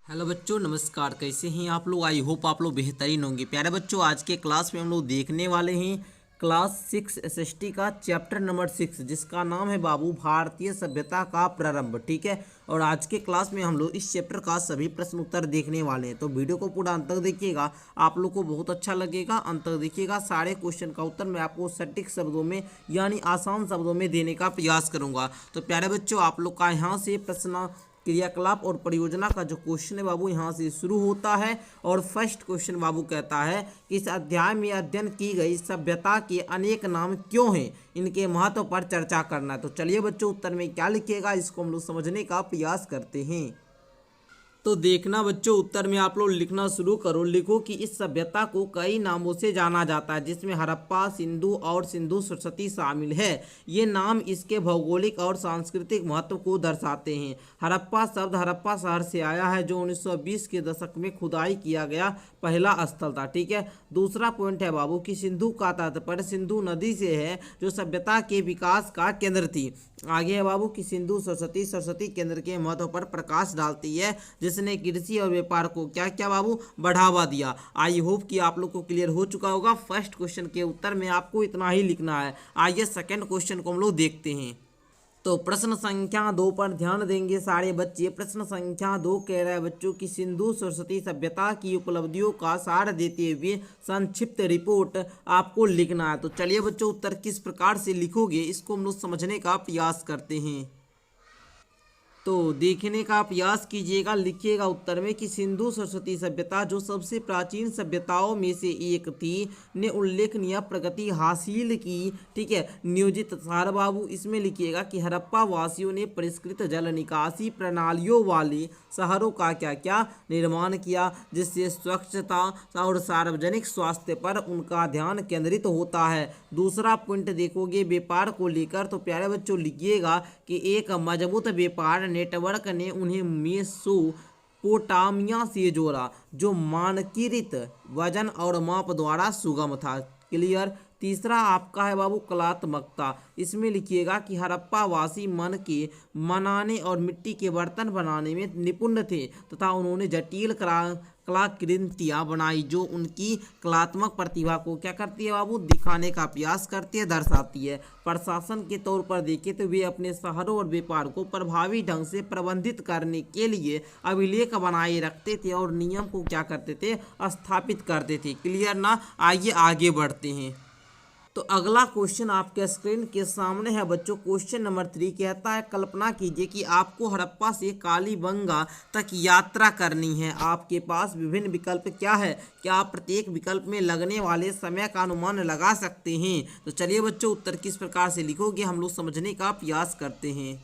Hello बच्चों, नमस्कार। कैसे हैं आप लोग? आई होप आप लोग बेहतरीन होंगे। प्यारे बच्चों, आज के क्लास में हम लोग देखने वाले हैं क्लास 6 एसएसटी का चैप्टर नंबर 6, जिसका नाम है बाबू भारतीय सभ्यता का प्रारंभ। ठीक है, और आज के क्लास में हम लोग इस चैप्टर का सभी प्रश्न उत्तर देखने वाले हैं। तो वीडियो को पूरा अंत तक देखिएगा, आप लोग को बहुत अच्छा लगेगा। अंत तक देखिएगा, सारे क्वेश्चन का उत्तर मैं आपको सटीक शब्दों में यानी आसान शब्दों में देने का प्रयास करूंगा। तो प्यारे बच्चों, आप लोग का यहाँ से प्रश्न क्रियाकलाप और परियोजना का जो क्वेश्चन है बाबू यहाँ से शुरू होता है। और फर्स्ट क्वेश्चन बाबू कहता है कि इस अध्याय में अध्ययन की गई सभ्यता के अनेक नाम क्यों हैं, इनके महत्व पर चर्चा करना है। तो चलिए बच्चों, उत्तर में क्या लिखिएगा इसको हम लोग समझने का प्रयास करते हैं। तो देखना बच्चों, उत्तर में आप लोग लिखना शुरू करो। लिखो कि इस सभ्यता को कई नामों से जाना जाता है, जिसमें हड़प्पा, सिंधु और सिंधु सरस्वती शामिल है। ये नाम इसके भौगोलिक और सांस्कृतिक महत्व को दर्शाते हैं। हड़प्पा शब्द हड़प्पा शहर से आया है, जो 1920 के दशक में खुदाई किया गया पहला स्थल था। ठीक है, दूसरा पॉइंट है बाबू कि सिंधु का तात्पर्य सिंधु नदी से है, जो सभ्यता के विकास का केंद्र थी। आगे है बाबू कि सिंधु सरस्वती सरस्वती केंद्र के महत्व पर प्रकाश डालती है, जिसने कृषि और व्यापार को क्या क्या बाबू बढ़ावा दिया। आई होप कि आप लोग को क्लियर हो चुका होगा। फर्स्ट क्वेश्चन के उत्तर में आपको इतना ही लिखना है। आइए सेकंड क्वेश्चन को हम लोग देखते हैं। तो प्रश्न संख्या 2 पर ध्यान देंगे सारे बच्चे। प्रश्न संख्या 2 कह रहा है बच्चों की सिंधु सरस्वती सभ्यता की उपलब्धियों का सार देते हुए संक्षिप्त रिपोर्ट आपको लिखना है। तो चलिए बच्चों, उत्तर किस प्रकार से लिखोगे इसको हम लोग समझने का प्रयास करते हैं। तो देखने का प्रयास कीजिएगा। लिखिएगा उत्तर में कि सिंधु सरस्वती सभ्यता, जो सबसे प्राचीन सभ्यताओं में से एक थी, ने उल्लेखनीय प्रगति हासिल की। ठीक है, नियोजित सार बाबू इसमें लिखिएगा कि हड़प्पा वासियों ने परिष्कृत जल निकासी प्रणालियों वाले शहरों का क्या क्या निर्माण किया, जिससे स्वच्छता और सार्वजनिक स्वास्थ्य पर उनका ध्यान केंद्रित होता है। दूसरा पॉइंट देखोगे व्यापार को लेकर, तो प्यारे बच्चों लिखिएगा कि एक मजबूत व्यापार नेटवर्क ने उन्हें मेसोपोटामिया से जोड़ा, जो मानकीकृत वजन और माप द्वारा सुगम था। क्लियर। तीसरा आपका है बाबू कलात्मकता। इसमें लिखिएगा कि हड़प्पा वासी मन के मनाने और मिट्टी के बर्तन बनाने में निपुण थे, तथा उन्होंने जटिल कलाकृतियाँ बनाई, जो उनकी कलात्मक प्रतिभा को क्या करती है बाबू, दिखाने का प्रयास करती है, दर्शाती है। प्रशासन के तौर पर देखें तो वे अपने शहरों और व्यापार को प्रभावी ढंग से प्रबंधित करने के लिए अभिलेख बनाए रखते थे और नियम को क्या करते थे, स्थापित करते थे। क्लियर ना। आइए आगे बढ़ते हैं। तो अगला क्वेश्चन आपके स्क्रीन के सामने है बच्चों। क्वेश्चन नंबर 3 कहता है कल्पना कीजिए कि आपको हड़प्पा से कालीबंगा तक यात्रा करनी है। आपके पास विभिन्न विकल्प क्या है, क्या आप प्रत्येक विकल्प में लगने वाले समय का अनुमान लगा सकते हैं? तो चलिए बच्चों, उत्तर किस प्रकार से लिखोगे हम लोग समझने का प्रयास करते हैं।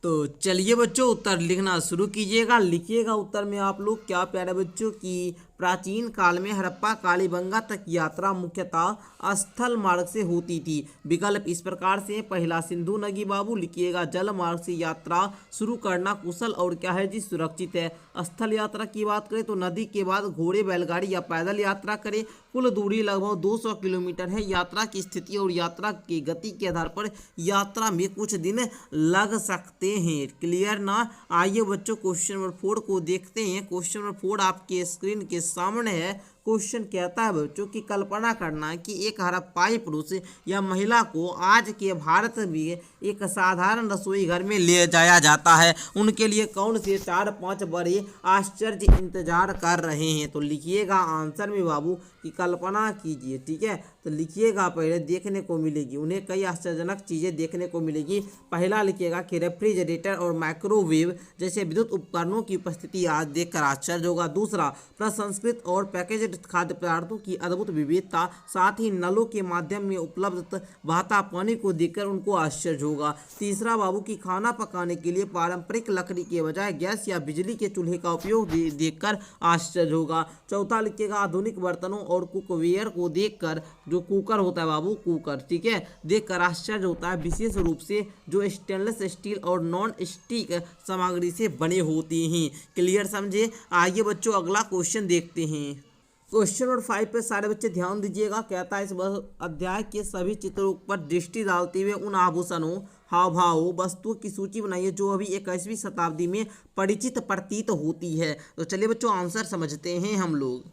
तो चलिए बच्चों, उत्तर लिखना शुरू कीजिएगा। लिखिएगा उत्तर में आप लोग क्या प्यारे बच्चों की प्राचीन काल में हड़प्पा कालीबंगा तक यात्रा मुख्यतः स्थल मार्ग से होती थी। विकल्प इस प्रकार से, पहला सिंधु नदी बाबू लिखिएगा, जल मार्ग से यात्रा शुरू करना कुशल और क्या है जी, सुरक्षित है। स्थल यात्रा की बात करें तो नदी के बाद घोड़े, बैलगाड़ी या पैदल यात्रा करें। कुल दूरी लगभग 200 किलोमीटर है। यात्रा की स्थिति और यात्रा की गति के आधार पर यात्रा में कुछ दिन लग सकते हैं। क्लियर ना। आइए बच्चों, क्वेश्चन नंबर 4 को देखते हैं। क्वेश्चन नंबर 4 आपके स्क्रीन के सामने है। क्वेश्चन कहता है बच्चों की कल्पना करना कि एक हड़प्पाई पुरुष या महिला को आज के भारत में एक साधारण रसोई घर में ले जाया जाता है। उनके लिए कौन से 4-5 बड़े आश्चर्य इंतजार कर रहे हैं? तो लिखिएगा आंसर में बाबू की कल्पना कीजिए। ठीक है, तो लिखिएगा पहले देखने को मिलेगी, उन्हें कई आश्चर्यजनक चीज़ें देखने को मिलेगी। पहला लिखिएगा कि रेफ्रिजरेटर और माइक्रोवेव जैसे विद्युत उपकरणों की उपस्थिति आज देखकर आश्चर्य होगा। दूसरा, प्रसंस्कृत और पैकेज खाद्य पदार्थों की अद्भुत विविधता, साथ ही नलों के माध्यम में उपलब्ध बहता पानी को देखकर उनको आश्चर्य होगा। तीसरा बाबू की खाना पकाने के लिए पारंपरिक लकड़ी के बजाय गैस या बिजली के चूल्हे का उपयोग देखकर आश्चर्य होगा। चौथा लिखिएगा आधुनिक बर्तनों और कुकवेयर को देखकर, जो कुकर होता है बाबू, कुकर, ठीक है, देखकर आश्चर्य होता है, विशेष रूप से जो स्टेनलेस स्टील और नॉन स्टिक सामग्री से बने होते हैं। क्लियर समझे। आइए बच्चों अगला क्वेश्चन देखते हैं। क्वेश्चन नंबर 5 पे सारे बच्चे ध्यान दीजिएगा। कहता है इस अध्याय के सभी चित्रों पर दृष्टि डालते हुए उन आभूषणों, हाव भाव वस्तुओं की सूची बनाइए जो अभी 21वीं शताब्दी में परिचित प्रतीत होती है। तो चलिए बच्चों आंसर समझते हैं हम लोग।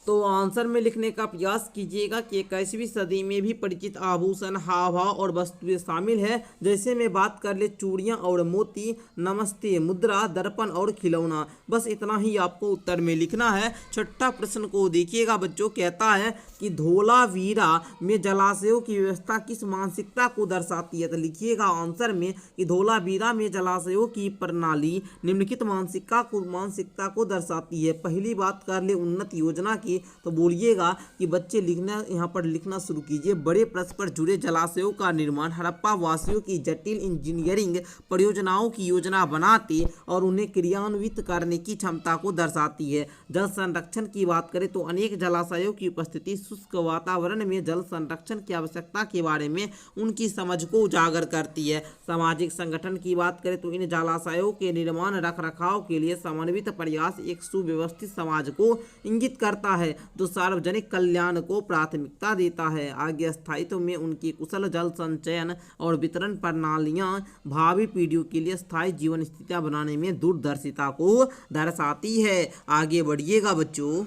तो आंसर में लिखने का प्रयास कीजिएगा कि 21वीं सदी में भी परिचित आभूषण, हाव भाव और वस्तुएं शामिल है। जैसे मैं बात कर ले चूड़ियां और मोती, नमस्ते, मुद्रा, दर्पण और खिलौना। बस इतना ही आपको उत्तर में लिखना है। छठा प्रश्न को देखिएगा बच्चों, कहता है कि धोलावीरा में जलाशयों की व्यवस्था किस मानसिकता को दर्शाती है। तो लिखिएगा आंसर में कि धोलावीरा में जलाशयों की प्रणाली निम्नलिखित मानसिकता को दर्शाती है। पहली बात कर ले उन्नत योजना की, तो बोलिएगा कि बच्चे लिखना यहाँ पर लिखना शुरू कीजिए। बड़े परस्पर जुड़े जलाशयों का निर्माण हड़प्पा वासियों की जटिल इंजीनियरिंग परियोजनाओं की योजना बनाते और उन्हें क्रियान्वित करने की क्षमता को दर्शाती है। जल संरक्षण की बात करें तो अनेक जलाशयों की उपस्थिति शुष्क वातावरण में जल संरक्षण की आवश्यकता के बारे में उनकी समझ को उजागर करती है। सामाजिक संगठन की बात करें तो इन जलाशयों के निर्माण रख रखाव के लिए समन्वित प्रयास एक सुव्यवस्थित समाज को इंगित करता है जो सार्वजनिक कल्याण को प्राथमिकता देता है। आगे स्थायित्व में उनकी कुशल जल संचयन और वितरण प्रणालियां भावी पीढ़ियों के लिए स्थायी जीवन स्थितियां बनाने में दूरदर्शिता को दर्शाती है। आगे बढ़िएगा बच्चों,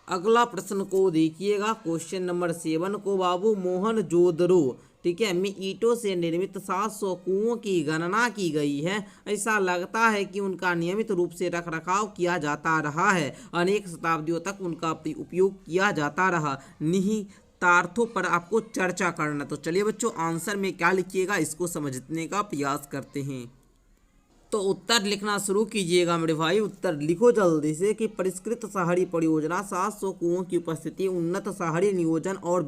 अगला प्रश्न को देखिएगा, क्वेश्चन नंबर 7 को बाबू मोहनजोदड़ो, ठीक है, में ईंटों से निर्मित 700 कुओं की गणना की गई है। ऐसा लगता है कि उनका नियमित रूप से रखरखाव किया जाता रहा है। अनेक शताब्दियों तक उनका उपयोग किया जाता रहा। निहितार्थों पर आपको चर्चा करना। तो चलिए बच्चों आंसर में क्या लिखिएगा इसको समझने का प्रयास करते हैं। तो उत्तर लिखना शुरू कीजिएगा मेरे भाई। उत्तर लिखो जल्दी से कि परिष्कृत शहरी परियोजना 700 कुओं की उपस्थिति उन्नत शहरी नियोजन और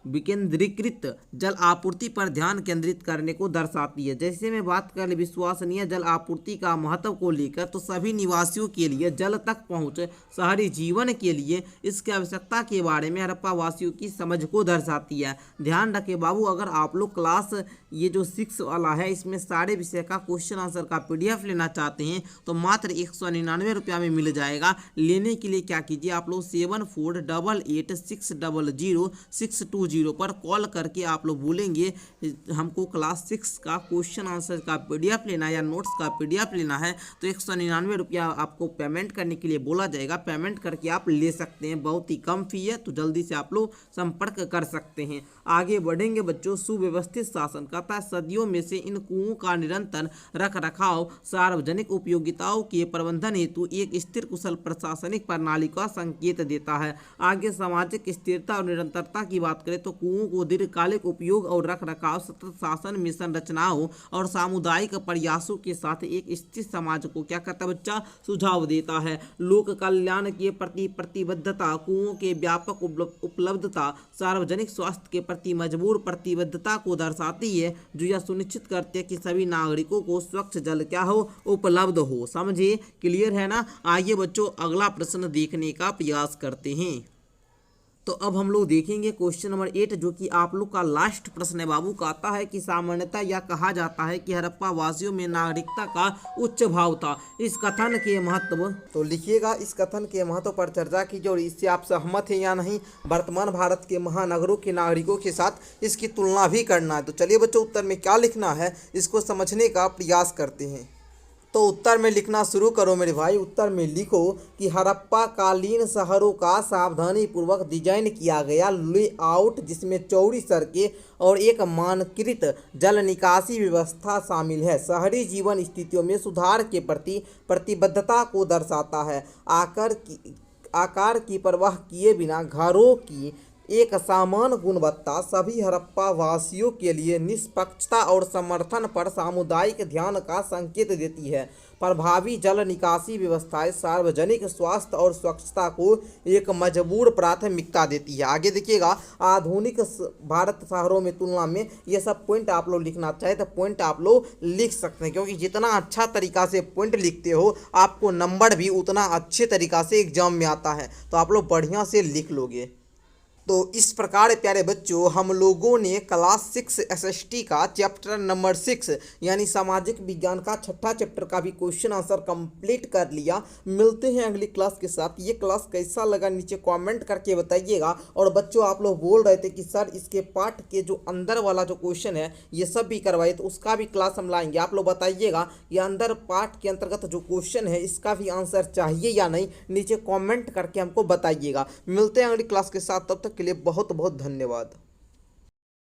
विकेंद्रीकृत जल आपूर्ति पर ध्यान केंद्रित करने को दर्शाती है। जैसे मैं बात कर ले विश्वसनीय जल आपूर्ति का महत्व को लेकर, तो सभी निवासियों के लिए जल तक पहुंच शहरी जीवन के लिए इसकी आवश्यकता के बारे में हड़प्पा वासियों की समझ को दर्शाती है। ध्यान रखें बाबू, अगर आप लोग क्लास ये जो 6 वाला है इसमें सारे विषय का क्वेश्चन आंसर का PDF लेना चाहते हैं तो मात्र 199 रुपया में मिल जाएगा। लेने के लिए क्या कीजिए आप लोग 7488600620 पर कॉल करके आप लोग बोलेंगे हमको क्लास 6 का क्वेश्चन आंसर का PDF लेना है या नोट्स का PDF लेना है, तो 199 रुपया आपको पेमेंट करने के लिए बोला जाएगा। पेमेंट करके आप ले सकते हैं, बहुत ही कम फी है, तो जल्दी से आप लोग संपर्क कर सकते हैं। आगे बढ़ेंगे बच्चों, सुव्यवस्थित शासन कहता है सदियों में से इन कुओं का निरंतर रख रखाव सार्वजनिक उपयोगिताओं के प्रबंधन हेतु एक स्थिर कुशल प्रशासनिक प्रणाली का संकेत देता है। आगे सामाजिक स्थिरता और निरंतरता की बात करें तो कुओं को दीर्घकालिक उपयोग और रख रखाव, सतत शासन, मिशन रचनाओं और सामुदायिक प्रयासों के साथ एक स्थिर समाज को क्या करता है बच्चा, सुझाव देता है। लोक कल्याण के प्रति प्रतिबद्धता, कुओं के व्यापक उपलब्धता सार्वजनिक स्वास्थ्य के प्रति मजबूर प्रतिबद्धता को दर्शाती है, जो यह सुनिश्चित करते हैं कि सभी नागरिकों को स्वच्छ जल क्या हो, उपलब्ध हो। समझे, क्लियर है ना। आइए बच्चों अगला प्रश्न देखने का प्रयास करते हैं। तो अब हम लोग देखेंगे क्वेश्चन नंबर 8 जो कि आप लोग का लास्ट प्रश्न है बाबू। कहता है कि सामान्यतः यह कहा जाता है कि हड़प्पा वासियों में नागरिकता का उच्च भाव था। इस कथन के महत्व, तो लिखिएगा इस कथन के महत्व पर चर्चा कीजिए और इससे आप सहमत हैं या नहीं। वर्तमान भारत के महानगरों के नागरिकों के साथ इसकी तुलना भी करना है। तो चलिए बच्चों उत्तर में क्या लिखना है इसको समझने का प्रयास करते हैं। तो उत्तर में लिखना शुरू करो मेरे भाई। उत्तर में लिखो कि हड़प्पा कालीन शहरों का सावधानी पूर्वक डिजाइन किया गया लेआउट, जिसमें चौड़ी सड़कें और एक मानकीकृत जल निकासी व्यवस्था शामिल है, शहरी जीवन स्थितियों में सुधार के प्रति प्रतिबद्धता को दर्शाता है। आकार की परवाह किए बिना घरों की एक समान गुणवत्ता सभी हड़प्पा वासियों के लिए निष्पक्षता और समर्थन पर सामुदायिक ध्यान का संकेत देती है। प्रभावी जल निकासी व्यवस्थाएं सार्वजनिक स्वास्थ्य और स्वच्छता को एक मजबूर प्राथमिकता देती है। आगे देखिएगा, आधुनिक भारत शहरों में तुलना में ये सब पॉइंट आप लोग लिखना चाहे तो पॉइंट आप लोग लिख सकते हैं, क्योंकि जितना अच्छा तरीका से पॉइंट लिखते हो आपको नंबर भी उतना अच्छे तरीका से एग्जाम में आता है, तो आप लोग बढ़िया से लिख लोगे। तो इस प्रकार प्यारे बच्चों हम लोगों ने क्लास 6 एसएसटी का चैप्टर नंबर 6 यानी सामाजिक विज्ञान का छठा चैप्टर का भी क्वेश्चन आंसर कंप्लीट कर लिया। मिलते हैं अगली क्लास के साथ। ये क्लास कैसा लगा नीचे कमेंट करके बताइएगा। और बच्चों आप लोग बोल रहे थे कि सर इसके पार्ट के जो अंदर वाला जो क्वेश्चन है ये सब भी करवाइए, तो उसका भी क्लास हम लाएंगे। आप लोग बताइएगा ये अंदर पार्ट के अंतर्गत जो क्वेश्चन है इसका भी आंसर चाहिए या नहीं, नीचे कॉमेंट करके हमको बताइएगा। मिलते हैं अगली क्लास के साथ, तब तक के लिए बहुत बहुत धन्यवाद।